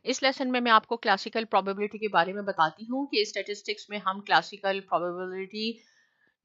इस लेसन में मैं आपको क्लासिकल प्रोबेबिलिटी के बारे में बताती हूँ कि स्टैटिस्टिक्स में हम क्लासिकल प्रोबेबिलिटी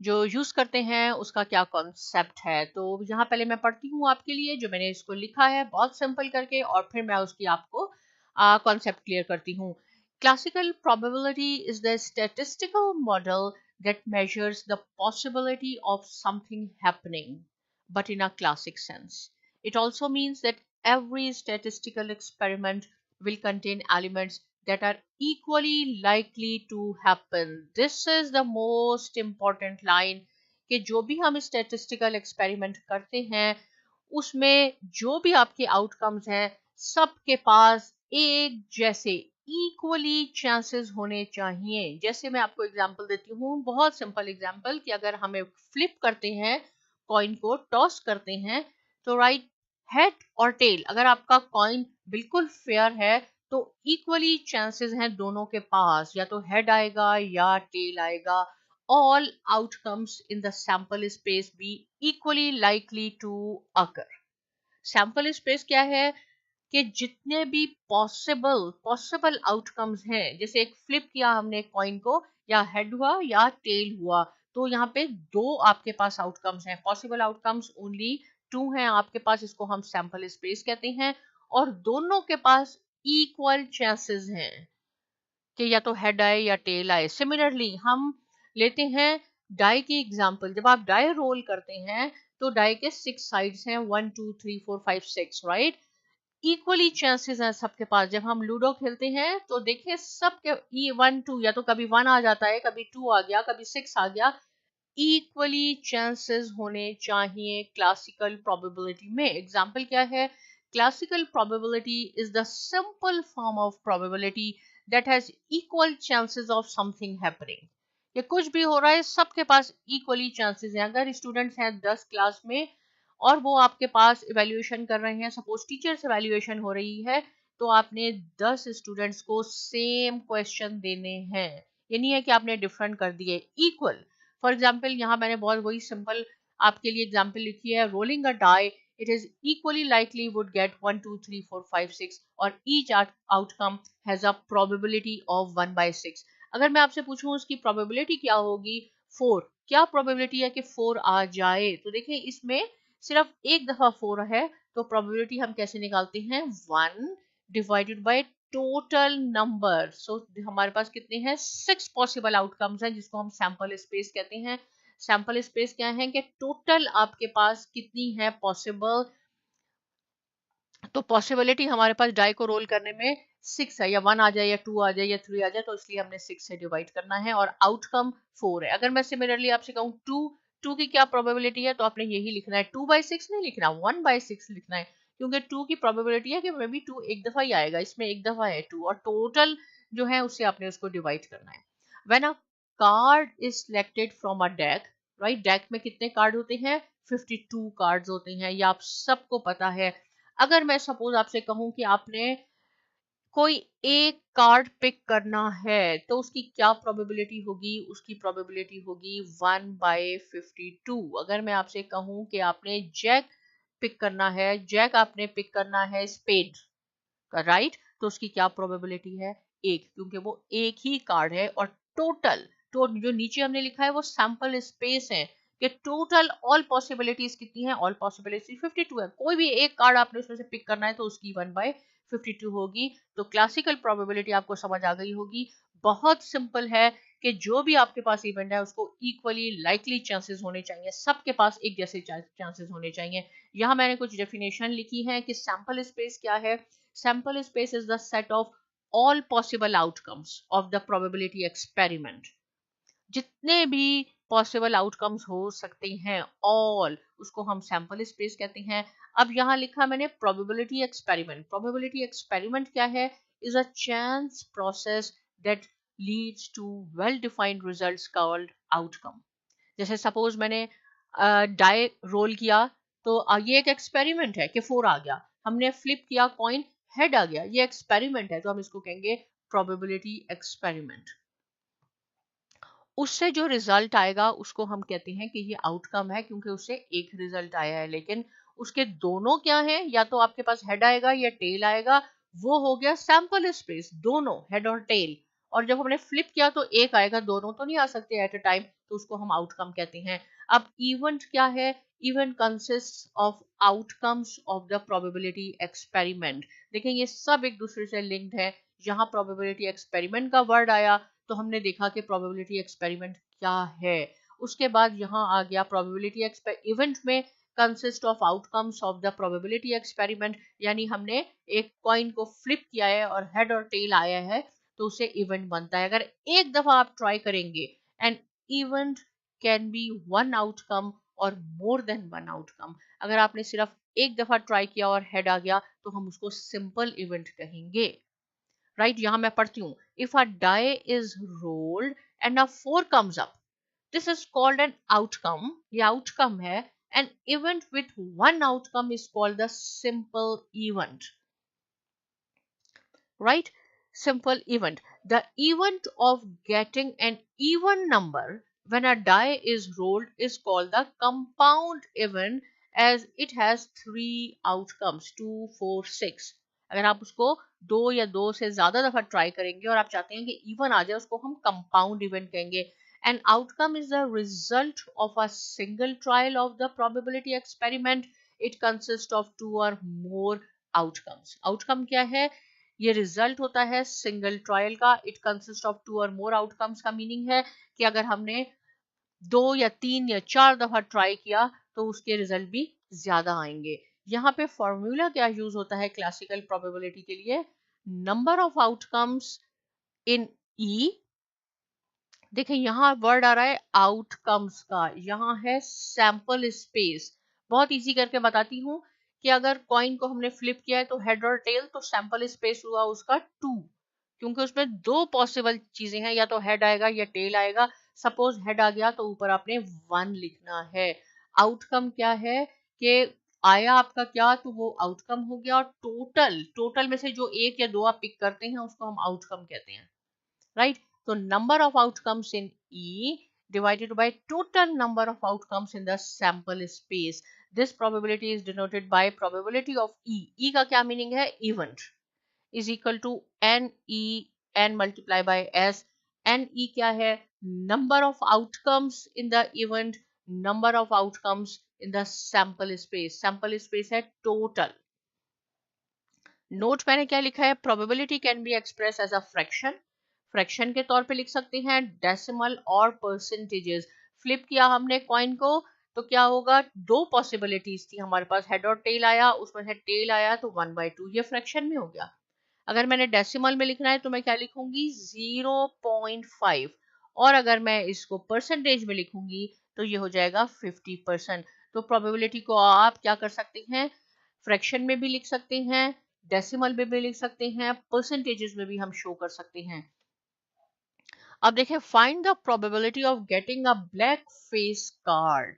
जो यूज करते हैं उसका क्या कॉन्सेप्ट है। तो यहाँ पहले मैं पढ़ती हूँ आपके लिए जो मैंने इसको लिखा है बहुत सिंपल करके, और फिर मैं उसकी आपको कॉन्सेप्ट क्लियर करती हूँ। Classical probability is the statistical model that measures the possibility of something happening, but in a classic sense. It also means that every statistical experiment will contain elements that are equally likely to happen. This is the most important line कि जो भी हम statistical experiment करते हैं उसमें जो भी आपके outcomes हैं सबके पास एक जैसे इक्वली चांसेस होने चाहिए। जैसे मैं आपको एग्जांपल देती हूँ, बहुत सिंपल एग्जांपल, कि अगर हमें फ्लिप करते हैं, कॉइन को टॉस करते हैं, तो राइट हेड और टेल, अगर आपका कॉइन बिल्कुल फेयर है तो इक्वली चांसेस हैं दोनों के पास, या तो हेड आएगा या टेल आएगा। All outcomes in the sample space be equally likely to occur. Sample space क्या है कि जितने भी पॉसिबल आउटकम्स हैं, जैसे एक फ्लिप किया हमने कॉइन को, या हेड हुआ या टेल हुआ, तो यहाँ पे दो आपके पास आउटकम्स हैं, पॉसिबल आउटकम्स ओनली 2 हैं आपके पास, इसको हम सैंपल स्पेस कहते हैं, और दोनों के पास इक्वल चांसेस हैं कि या तो हेड आए या टेल आए। सिमिलरली हम लेते हैं डाई की एग्जांपल। जब आप डाई रोल करते हैं तो डाई के 6 साइड्स हैं, 1 2 3 4 5 6, राइट। इक्वली चांसेस हैं सबके पास। जब हम लूडो खेलते हैं तो देखिए सबके 1 2, या तो कभी 1 आ जाता है, कभी 2 आ गया, कभी 6 आ गया। इक्वली चांसेस होने चाहिए क्लासिकल प्रोबेबिलिटी में। एग्जांपल क्या है? Classical probability is the simple form of probability that has equal chances of something happening. ये कुछ भी हो रहा है सबके पास इक्वली चांसेस हैं। अगर स्टूडेंट्स हैं 10 क्लास में और वो आपके पास इवैल्यूएशन कर रहे हैं, सपोज टीचर्स इवैल्यूएशन हो रही है, तो आपने 10 स्टूडेंट्स को सेम क्वेश्चन देने हैं। ये नहीं है कि आपने डिफरेंट कर दिए, इक्वल। फॉर एग्जाम्पल यहाँ मैंने बहुत वही सिंपल आपके लिए एग्जाम्पल लिखी है, rolling a die it is equally likely would get 1 2 3 4 5 6 और each outcome has a probability of 1 by 6। अगर मैं आपसे पूछूं उसकी probability क्या होगी, 4, क्या probability है कि 4 आ जाए? तो देखिए इसमें सिर्फ एक दफा 4 है, तो probability हम कैसे निकालते हैं, 1 divided by टोटल नंबर। सो हमारे पास कितने हैं, 6 पॉसिबल आउटकम्स हैं जिसको हम सैंपल स्पेस कहते हैं। सैंपल स्पेस क्या है कि टोटल आपके पास कितनी है पॉसिबल, तो पॉसिबिलिटी हमारे पास डाई को रोल करने में 6 है, या 1 आ जाए या 2 आ जाए या 3 आ जाए, तो इसलिए हमने 6 से डिवाइड करना है, और आउटकम 4 है। अगर मैं सिमिलरली आपसे कहूँ 2 की क्या प्रोबेबिलिटी है, तो आपने यही लिखना है, 2/6 नहीं लिखना, 1/6 लिखना है, क्योंकि 2 की प्रोबेबिलिटी है कि मे बी 2 एक दफा ही आएगा, इसमें एक दफा है 2, और टोटल जो है उससे आपने उसको डिवाइड करना है। When a card is selected from a deck, right, deck में कितने कार्ड होते हैं, 52 कार्ड्स होते हैं, ये आप सबको पता है। अगर मैं सपोज आपसे कहूं कि आपने कोई एक कार्ड पिक करना है, तो उसकी क्या प्रोबेबिलिटी होगी, उसकी प्रोबेबिलिटी होगी 1/52। अगर मैं आपसे कहूं कि आपने जैक पिक करना है, जैक आपने पिक करना है स्पेड का, राइट, तो उसकी क्या प्रोबेबिलिटी है, 1, क्योंकि वो एक ही कार्ड है, और टोटल जो नीचे हमने लिखा है वो सैंपल स्पेस है कि टोटल ऑल पॉसिबिलिटीज कितनी है, ऑल पॉसिबिलिटी 52 है, कोई भी एक कार्ड आपने उसमें से पिक करना है तो उसकी 1/52 होगी। तो क्लासिकल प्रोबेबिलिटी आपको समझ आ गई होगी, बहुत सिंपल है कि जो भी आपके पास इवेंट है उसको इक्वली लाइकली चांसेस होने चाहिए, सबके पास एक जैसे चांसेस होने चाहिए। यहाँ मैंने कुछ डेफिनेशन लिखी है कि सैंपल स्पेस क्या है। Sample space is the set of all possible outcomes of the probability experiment। जितने भी पॉसिबल आउटकम्स हो सकते हैं, ऑल, उसको हम सैंपल स्पेस कहते हैं। अब यहाँ लिखा मैंने प्रोबेबिलिटी एक्सपेरिमेंट। प्रोबेबिलिटी एक्सपेरिमेंट क्या है, is a chance process that leads to well defined results called outcome. जैसे सपोज मैंने डाई रोल किया, तो ये एक एक्सपेरिमेंट है कि 4 आ गया, हमने फ्लिप किया कॉइन, हेड आ गया, ये एक्सपेरिमेंट है, तो हम इसको कहेंगे प्रोबेबिलिटी एक्सपेरिमेंट। उससे जो रिजल्ट आएगा उसको हम कहते हैं कि ये आउटकम है, क्योंकि उससे एक रिजल्ट आया है, लेकिन उसके दोनों क्या है, या तो आपके पास हेड आएगा या टेल आएगा, वो हो गया सैंपल स्पेस, दोनों हेड और टेल। और जब हमने फ्लिप किया तो एक आएगा, दोनों तो नहीं आ सकते एट अ टाइम, तो उसको हम आउटकम कहते हैं। अब इवेंट क्या है? Event consist of outcomes of the probability experiment. देखें ये सब एक दूसरे से लिंक्ड है। यहाँ प्रोबेबिलिटी एक्सपेरिमेंट का वर्ड आया तो हमने देखा कि प्रोबेबिलिटी एक्सपेरिमेंट क्या है। उसके बाद यहाँ आ गया प्रोबेबिलिटी इवेंट में consist of outcomes of the probability experiment, यानी हमने एक कॉइन को फ्लिप किया है और हेड और टेल आया है तो उसे इवेंट बनता है। अगर एक दफा आप ट्राई करेंगे, an event can be one outcome और मोर देन वन आउटकम। अगर आपने सिर्फ एक दफा ट्राई किया और हेड आ गया तो हम उसको सिंपल इवेंट कहेंगे। राइट, यहां मैं पढ़ती हूँ, if a die is rolled and a 4 comes up, this is called an outcome, ये आउटकम है। An event with one outcome is called the simple event. Right, simple event. The event of getting an even number when a die is rolled is called the compound event, as it has 3 outcomes 2, 4, 6। अगर आप उसको 2 या 2 से ज्यादा दफा try करेंगे और आप चाहते हैं कि इवन आ जाए, उसको हम कंपाउंड इवेंट कहेंगे। An outcome is the result of a single trial of the probability experiment. It consists of 2 or more outcomes. Outcome क्या है? ये रिजल्ट होता है सिंगल ट्रायल का। इट कंसिस्ट ऑफ 2 और मोर आउटकम्स का मीनिंग है कि अगर हमने 2 या 3 या 4 दफा ट्राई किया तो उसके रिजल्ट भी ज्यादा आएंगे। यहाँ पे फॉर्मूला क्या यूज होता है क्लासिकल प्रोबेबिलिटी के लिए? नंबर ऑफ आउटकम्स इन ई। देखिए यहाँ वर्ड आ रहा है आउटकम्स का, यहाँ है सैंपल स्पेस। बहुत इजी करके बताती हूँ कि अगर कॉइन को हमने फ्लिप किया है तो हेड और टेल, तो सैंपल स्पेस हुआ उसका 2, क्योंकि उसमें 2 पॉसिबल चीजें हैं, या तो हेड आएगा या टेल आएगा। सपोज हेड आ गया तो ऊपर आपने 1 लिखना है। आउटकम क्या है कि आया आपका क्या, तो वो आउटकम हो गया। और टोटल में से जो 1 या 2 आप पिक करते हैं उसको हम आउटकम कहते हैं। Right, so number of outcomes in E divided by total number of outcomes in the sample space. This probability is denoted by probability of E. E का क्या मीनिंग है? Event is equal to n multiply by S. Ne क्या है? Number of outcomes in the event, number of outcomes in the sample space. Sample space है total. Note मैंने क्या लिखा है? Probability can be express as a fraction, fraction के तौर पे लिख सकते हैं, डेसिमल और परसेंटेजेस। फ्लिप किया हमने कॉइन को तो क्या होगा? 2 पॉसिबिलिटीज थी हमारे पास, हेड और टेल आया, उसमें से टेल आया तो 1/2, ये फ्रैक्शन में हो गया। अगर मैंने डेसिमल में लिखना है तो मैं क्या लिखूंगी? 0.5। और अगर मैं इसको परसेंटेज में लिखूंगी तो ये हो जाएगा 50%। तो प्रोबेबिलिटी को आप क्या कर सकते हैं? फ्रैक्शन में भी लिख सकते हैं, डेसिमल में भी लिख सकते हैं, परसेंटेजेस में भी हम शो कर सकते हैं। अब देखें, find the probability of getting a black face card.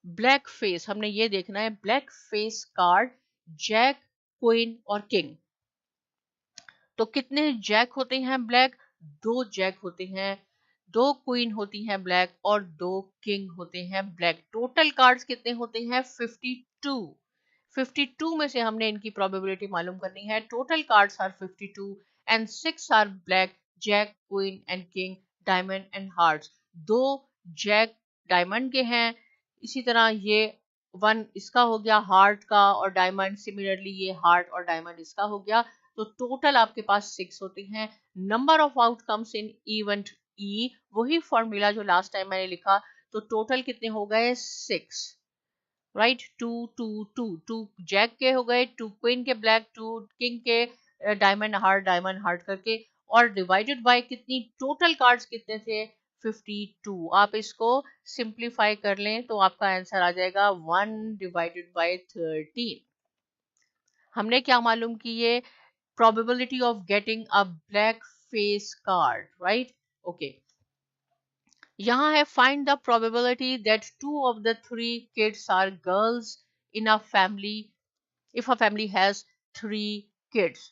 Black face हमने ये देखना है, black face card, jack, queen और किंग। तो कितने जैक होते हैं ब्लैक? 2 जैक होते हैं, 2 क्वीन होती हैं ब्लैक और 2 किंग होते हैं ब्लैक। टोटल कार्ड्स कितने होते हैं? 52। 52 में से हमने इनकी प्रोबेबिलिटी मालूम करनी है। Total cards are 52 and 6 are black, jack, queen and king, diamond and hearts. 2 jack diamond के हैं, इसी तरह ये 1 इसका हो गया हार्ट का और डायमंड, सिमिलरली ये हार्ट और डायमंड इसका हो गया। तो टोटल आपके पास 6 होते हैं। Number of outcomes in event E, वही फॉर्मूला जो लास्ट टाइम मैंने लिखा, तो टोटल कितने हो गए? 6। राइट, 2 2 2 2 जैक के हो गए, 2 क्वीन के ब्लैक, 2 किंग के डायमंड हार्ट करके, और डिवाइडेड बाय कितनी? टोटल कार्ड्स कितने थे? 52। आप इसको सिंप्लीफाई कर लें तो आपका आंसर आ जाएगा 1 डिवाइडेड बाय 13। हमने क्या मालूम की? ये probability of getting a black face card, right? Okay. यहाँ है find the probability that 2 of the 3 kids are girls in a family if a family has 3 kids.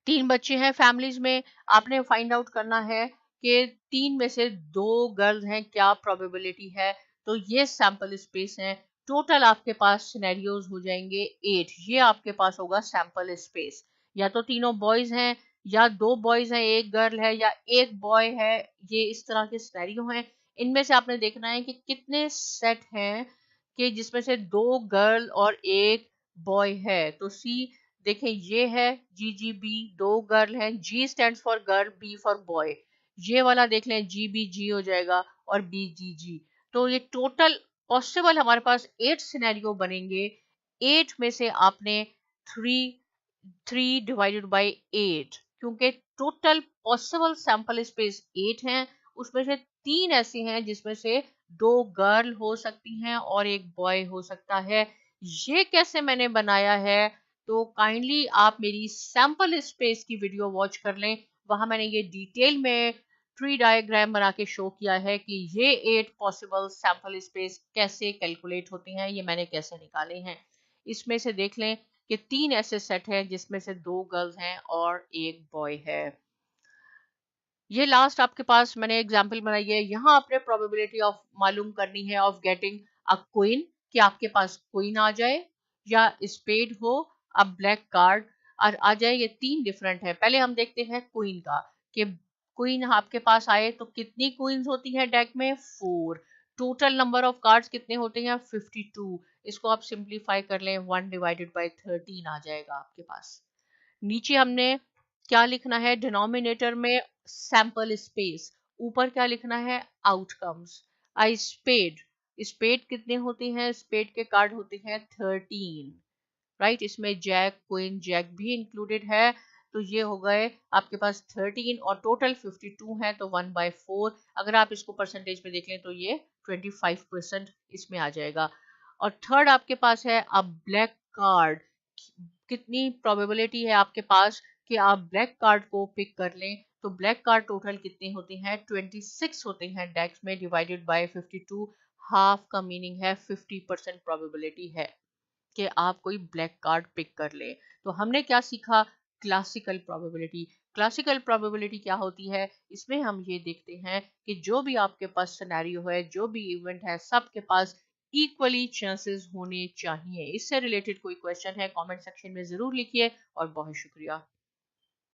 3 बच्चे हैं फैमिलीज में, आपने फाइंड आउट करना है कि 3 में से 2 गर्ल्स हैं, क्या प्रोबेबिलिटी है? तो ये सैंपल स्पेस है, टोटल आपके पास सिनेरियोज हो जाएंगे 8। ये आपके पास होगा सैंपल स्पेस। या तो तीनों बॉयज हैं, या 2 बॉयज हैं, 1 गर्ल है, या 1 बॉय है। ये इस तरह के सिनेरियो हैं। इनमें से आपने देखना है कि कितने सेट हैं कि जिसमें से 2 गर्ल और 1 बॉय है। तो सी देखें, ये है जी जी बी, 2 गर्ल हैं, G stands for girl, B for boy. ये वाला देख लें, जी बी जी हो जाएगा और बी जी जी। तो ये टोटल पॉसिबल हमारे पास 8 सिनेरियो बनेंगे। 8 में से आपने 3 डिवाइडेड बाय 8, क्योंकि टोटल पॉसिबल सैंपल स्पेस 8 हैं, उसमें से 3 ऐसी हैं जिसमें से 2 गर्ल हो सकती हैं और 1 बॉय हो सकता है। ये कैसे मैंने बनाया है, तो काइंडली आप मेरी सैंपल स्पेस की वीडियो वॉच कर लें। वहां मैंने ये डिटेल में ट्री डायग्राम बना के शो किया है कि ये 8 पॉसिबल सैंपल स्पेस कैसे कैलकुलेट होती हैं, ये मैंने कैसे निकाले हैं। इसमें से देख लें कि 3 ऐसे सेट हैं जिसमें से 2 गर्ल्स हैं और 1 बॉय है। ये लास्ट आपके पास मैंने एग्जांपल बनाई है। यहाँ आपने प्रोबेबिलिटी ऑफ मालूम करनी है ऑफ गेटिंग अ क्वीन, कि आपके पास क्वीन आ जाए या स्पेड हो, अ ब्लैक कार्ड और आ जाए। ये 3 डिफरेंट है। पहले हम देखते हैं क्वीन का, कि क्वीन आपके पास आए तो कितनी क्वींस होती है डेक में, 4। टोटल नंबर ऑफ कार्ड्स कितने होते हैं, 52। इसको आप सिंप्लीफाई कर लें, 1 डिवाइडेड बाय 13 आ जाएगा आपके पास। नीचे हमने क्या लिखना है, डिनोमिनेटर में सैंपल स्पेस, ऊपर क्या लिखना है, आउटकम्स। आई स्पेड, स्पेड कितने होते हैं, स्पेड के कार्ड होते हैं 13, राइट। इसमें जैक, क्वीन, जैक भी इंक्लूडेड है। तो ये हो गए आपके पास 13 और टोटल 52 है, तो 1/4। अगर आप इसको परसेंटेज में देख लें तो ये 25% इसमें आ जाएगा। और थर्ड आपके पास है अब ब्लैक कार्ड। कितनी प्रोबेबिलिटी है आपके पास कि आप ब्लैक कार्ड को पिक कर लें, तो ब्लैक कार्ड टोटल कितने होते हैं, 26 होते हैं डेक्स में, डिवाइडेड बाय 52। हाफ का मीनिंग है 50% प्रोबेबिलिटी है कि आप कोई ब्लैक कार्ड पिक कर ले। तो हमने क्या सीखा, क्लासिकल प्रोबेबिलिटी। क्लासिकल प्रोबेबिलिटी क्या होती है, इसमें हम ये देखते हैं कि जो भी आपके पास सिनेरियो है, जो भी इवेंट है, सबके पास इक्वली चांसेस होने चाहिए। इससे रिलेटेड कोई क्वेश्चन है, कमेंट सेक्शन में जरूर लिखिए और बहुत शुक्रिया।